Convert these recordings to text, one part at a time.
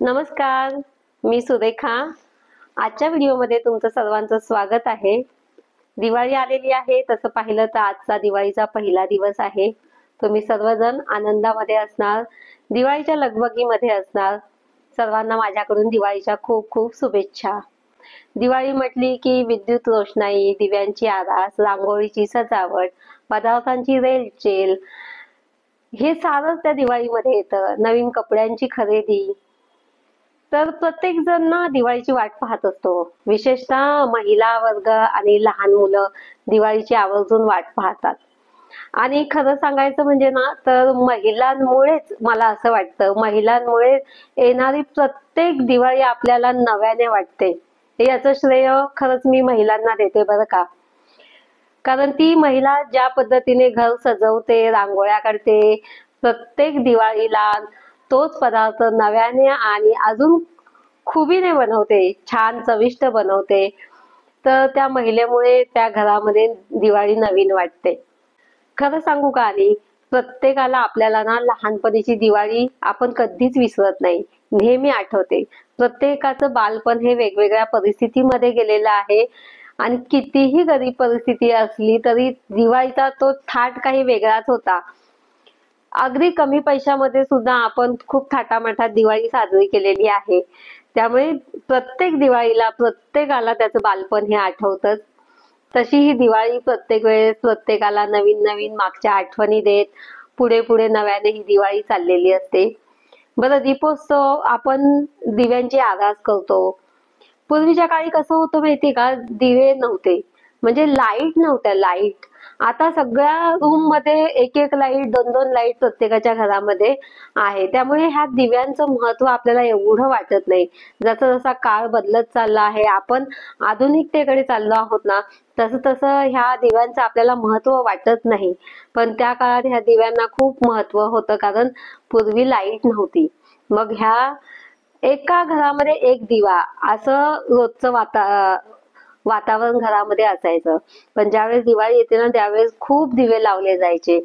नमस्कार, मी सुरेखा. आजच्या व्हिडिओमध्ये तुमचं सर्वांचं स्वागत आहे. दिवाळी आलेली आहे. तसं पाहिलं तर आजचा दिवाळीचा पहिला दिवस आहे. तुम्ही सर्वजण आनंदामध्ये असणार, दिवाळीच्या लगबगीमध्ये असणार. सर्वांना माझ्याकडून दिवाळीच्या खूप खूप शुभेच्छा. दिवाळी म्हटली की विद्युत रोषणाई, दिव्यांची आरास, रांगोळीची सजावट, पदार्थांची रेलचेल, हे सारंच त्या दिवाळीमध्ये येतं. नवीन कपड्यांची खरेदी. तर प्रत्येक जण ना दिवाळीची वाट पाहत असतो. विशेषतः महिला वर्ग आणि लहान मुलं दिवाळीची आवर्जून वाट पाहतात. आणि खरं सांगायचं म्हणजे ना तर महिलांमुळेच मला असं वाटतं, महिलांमुळे येणारी प्रत्येक दिवाळी आपल्याला नव्याने वाटते. याचं श्रेय खरंच मी महिलांना देते बरं का. कारण ती महिला ज्या पद्धतीने घर सजवते, रांगोळ्या काढते, प्रत्येक दिवाळीला तोच पदार्थ नव्याने आणि अजून खुबीने बनवते, छान चविष्ट बनवते. तर त्या महिलेमुळे त्या घरामध्ये दिवाळी नवीन वाटते. खरं सांगू का आणि प्रत्येकाला आपल्याला ना लहानपणीची दिवाळी आपण कधीच विसरत नाही, नेहमी आठवते. प्रत्येकाचं बालपण हे वेगवेगळ्या परिस्थितीमध्ये गेलेलं आहे आणि कितीही गरीब परिस्थिती असली तरी दिवाळीचा तो थाट काही वेगळाच होता. अगदी कमी पैशामध्ये सुद्धा आपण खूप थाटामाटात दिवाळी साजरी केलेली आहे. त्यामुळे प्रत्येक दिवाळीला प्रत्येकाला त्याचं बालपण हे आठवतच. तशी ही दिवाळी प्रत्येक वेळेस प्रत्येकाला नवीन नवीन मागच्या आठवणी देत पुढे पुढे नव्याने ही दिवाळी चाललेली असते. बरं, दीपोत्सव आपण दिव्यांची आरास करतो. पूर्वीच्या काळी कसं होतं माहितीये का, दिवे नव्हते, म्हणजे लाईट नव्हत्या. लाईट आता सगळ्या रूम मध्ये एक एक लाईट, दोन दोन लाईट प्रत्येकाच्या घरामध्ये आहे. त्यामुळे ह्या दिव्यांचं महत्व आपल्याला एवढं वाटत नाही. जसं जसा काळ बदलत चालला आहे, आपण आधुनिकतेकडे चाललो आहोत ना, तसं तसं ह्या दिव्यांचं आपल्याला महत्व वाटत नाही. पण त्या काळात ह्या दिव्यांना खूप महत्व होतं, कारण पूर्वी लाईट नव्हती. मग ह्या एका घरामध्ये एक दिवा असं रोजचं वातावरण घरामध्ये असायचं. पण ज्यावेळेस दिवाळी येते ना त्यावेळेस खूप दिवे लावले जायचे.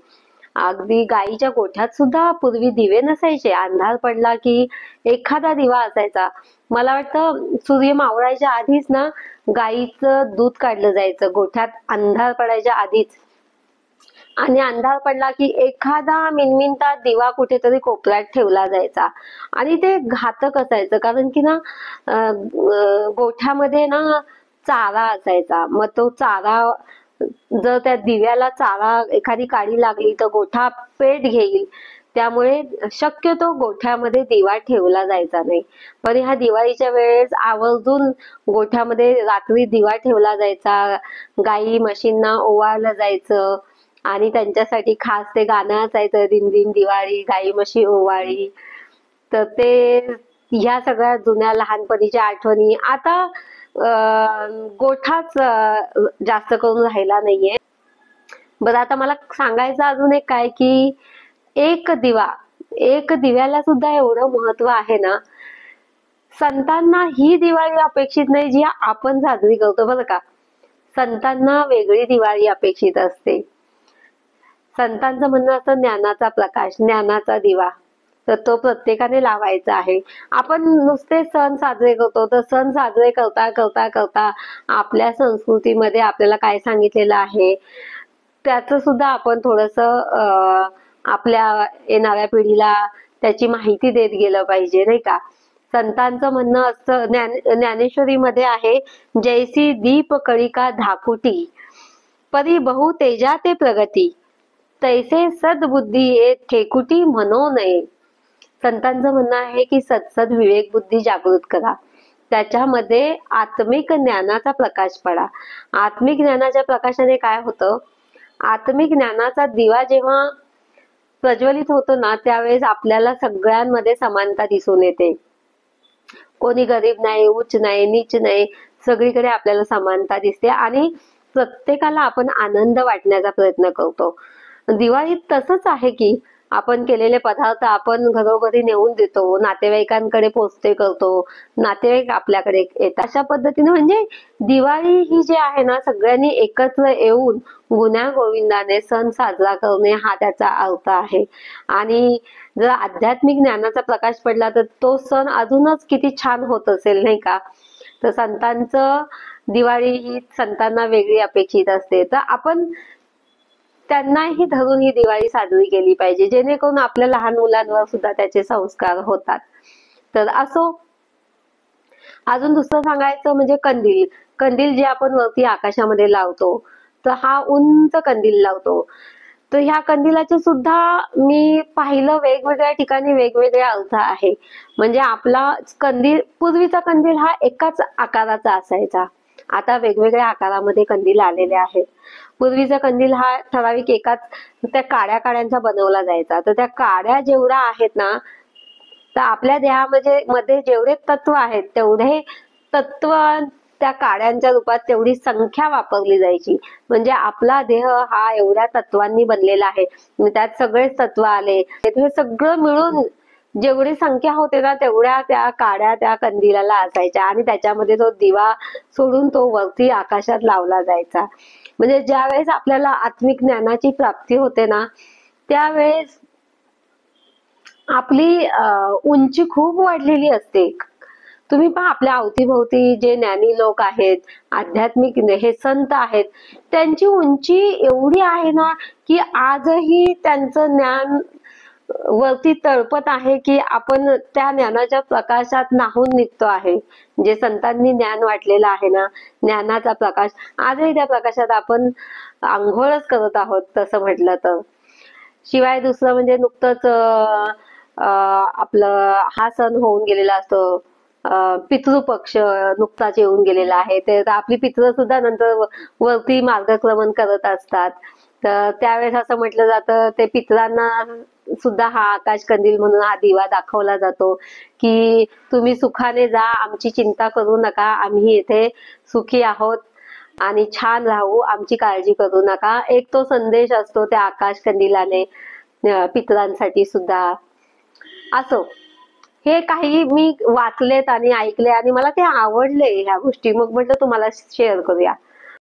अगदी गाईच्या गोठ्यात सुद्धा पूर्वी दिवे नसायचे. अंधार पडला की एखादा दिवा असायचा. मला वाटतं सूर्य मावळायच्या आधीच ना गाईचं दूध काढलं जायचं गोठ्यात, अंधार पडायच्या आधीच. आणि अंधार पडला की एखादा मिणमिणता दिवा कुठेतरी कोपऱ्यात ठेवला जायचा. आणि ते घातक असायचं, कारण की ना गोठ्यामध्ये ना चारा असायचा. मग तो चारा, जर त्या दिव्याला चारा एखादी काडी लागली तर गोठा पेट घेईल. त्यामुळे शक्यतो गोठ्यामध्ये दिवा ठेवला जायचा नाही. पण ह्या दिवाळीच्या वेळेस आवर्जून गोठ्यामध्ये रात्री दिवा ठेवला जायचा. गाई म्हशींना ओवाळलं जायचं आणि त्यांच्यासाठी खास ते गाणं असायचं, दिनदिन दिवाळी गाई म्हशी ओवाळी. तर ते ह्या सगळ्या जुन्या लहानपणीच्या आठवणी आता गोठाच जास्त करून राहिला नाहीये. बरं, आता मला सांगायचं अजून एक काय की एक दिवा, एक दिव्याला सुद्धा एवढं महत्व आहे ना. संतांना ही दिवाळी अपेक्षित नाही जी आपण साजरी करतो बरं का. संतांना वेगळी दिवाळी अपेक्षित असते. संतांचं म्हणणं असतं ज्ञानाचा प्रकाश, ज्ञानाचा दिवा, तर तो प्रत्येकाने लावायचा आहे. आपण नुसते सण साजरे करतो, तर सण साजरे करता करता करता आपल्या संस्कृतीमध्ये आपल्याला काय सांगितलेलं आहे त्याचं सुद्धा आपण थोडस आपल्या येणाऱ्या पिढीला त्याची माहिती देत गेलं पाहिजे, नाही का. संतांचं म्हणणं असतं, ज्ञानेश्वरीमध्ये आहे, जैसी दीप कळिका धाकुटी परी बहु तेजा ते प्रगती, तैसे सद्बुद्धी ये ठेकुटी म्हणो नये. संतांचं म्हणणं आहे की सत्सद विवेक बुद्धी जागृत करा, त्याच्यामध्ये आत्मिक ज्ञानाचा प्रकाश पडा. आत्मिक ज्ञानाच्या प्रकाशाने काय होतं, आत्मिक ज्ञानाचा दिवा जेव्हा प्रज्वलित होतो ना त्यावेळेस आपल्याला सगळ्यांमध्ये समानता दिसून येते. कोणी गरीब नाही, उच्च नाही, नीच नाही, सगळीकडे आपल्याला समानता दिसते आणि प्रत्येकाला आपण आनंद वाटण्याचा प्रयत्न करतो. दिवाळीत तसंच आहे की आपण केलेले पदार्थ आपण घरोघरी नेऊन देतो, नातेवाईकांकडे पोचते करतो, नातेवाईक आपल्याकडे येतात. अशा पद्धतीने म्हणजे दिवाळी ही जी आहे ना, सगळ्यांनी एकत्र येऊन गुण्या गोविंदाने सण साजरा करणे हा त्याचा अर्थ आहे. आणि जर आध्यात्मिक ज्ञानाचा प्रकाश पडला तर तो सण अजूनच किती छान होत असेल, नाही का? तर संतांचं दिवाळी ही संतांना वेगळी अपेक्षित असते, तर आपण त्यांनाही धरून ही दिवाळी साजरी केली पाहिजे, जेणेकरून आपल्या लहान मुलांवर सुद्धा त्याचे संस्कार होतात. तर असो, अजून दुसरं सांगायचं म्हणजे कंदील. कंदील जे आपण वरती आकाशामध्ये लावतो, तर हा उंच कंदील लावतो. तर ह्या कंदिलाचे सुद्धा मी पाहिलं वेगवेगळ्या ठिकाणी वेगवेगळे अर्थ आहे. म्हणजे आपला कंदील, पूर्वीचा कंदील हा एकाच आकाराचा असायचा, आता वेगवेगळ्या आकारामध्ये कंदील आलेले आहेत. पूर्वीचा कंदील हा ठराविक एकाच त्या काड्या काड्यांचा बनवला जायचा. तर त्या काड्या जेवढ्या आहेत ना, तर आपल्या देहामध्ये जेवढे तत्व आहेत तेवढे तत्व त्या काड्यांच्या रूपात तेवढी संख्या वापरली जायची. म्हणजे आपला देह हा एवढ्या तत्वांनी बनलेला आहे, त्यात सगळेच तत्व आले, हे सगळं मिळून जेवढी संख्या होते ना तेवढ्या त्या काड्या त्या कंदिलाला असायच्या आणि त्याच्यामध्ये तो दिवा सोडून तो वरती आकाशात लावला जायचा. म्हणजे ज्यावेळेस आपल्याला आत्मिक ज्ञानाची प्राप्ती होते ना, त्यावेळेस आपली उंची खूप वाढलेली असते. तुम्ही पहा, आपल्या अवतीभोवती जे ज्ञानी लोक आहेत, आध्यात्मिक हे संत आहेत, त्यांची उंची एवढी आहे ना की आजही त्यांचं ज्ञान वरती तळपत आहे, की आपण त्या ज्ञानाच्या प्रकाशात न्हाऊन निघतो आहे. जे संतांनी ज्ञान वाटलेलं आहे ना, ज्ञानाचा प्रकाश, आजही त्या प्रकाशात आपण आंघोळच करत आहोत तसं म्हटलं तर. शिवाय दुसरं म्हणजे नुकतंच आपलं हा सण होऊन गेलेला असतो, पितृपक्ष नुकताच येऊन गेलेला आहे. ते आपली पितृ सुद्धा नंतर वरती मार्गक्रमण करत असतात. तर त्यावेळेस असं म्हटलं जातं, ते पितरांना सुद्धा हा आकाश कंदील म्हणून हा दिवा दाखवला जातो, की तुम्ही सुखाने जा, आमची चिंता करू नका, आम्ही इथे सुखी आहोत आणि छान राहू, आमची काळजी करू नका. एक तो संदेश असतो त्या आकाश कंदिलाने पितरांसाठी सुद्धा. असो, हे काही मी वाचलेत आणि ऐकले आणि मला ते आवडले ह्या गोष्टी, मग म्हटलं तुम्हाला शेअर करूया.